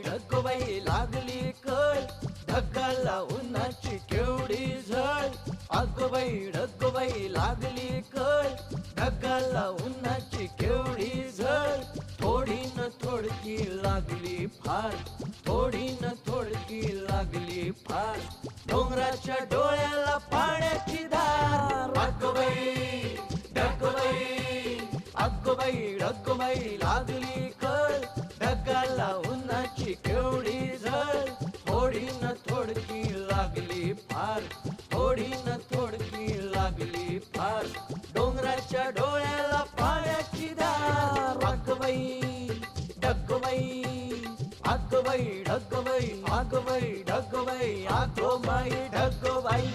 ढगबाई लागली कळ ढगाला उन्हाची केवढी झळ. ढगबाई लागली कळ ढगाला उन्हाची केवढी झळ. थोडी न थोडकी लागली फार, थोडी न थोडकी लागली फार. डोंगराच्या डोळ्याला पाण्याची धार. ढगबाई लागली कळ ढगाला उन्हाची केवढी झळ. थोडी न थोडकी लागली फार, थोडी न थोडकी लागली फार. डोंगराच्या डोळ्याला पाण्याची धार. ढगबाई ढगबाई ढगबाई ढगबाई ढगबाई ढगबाई.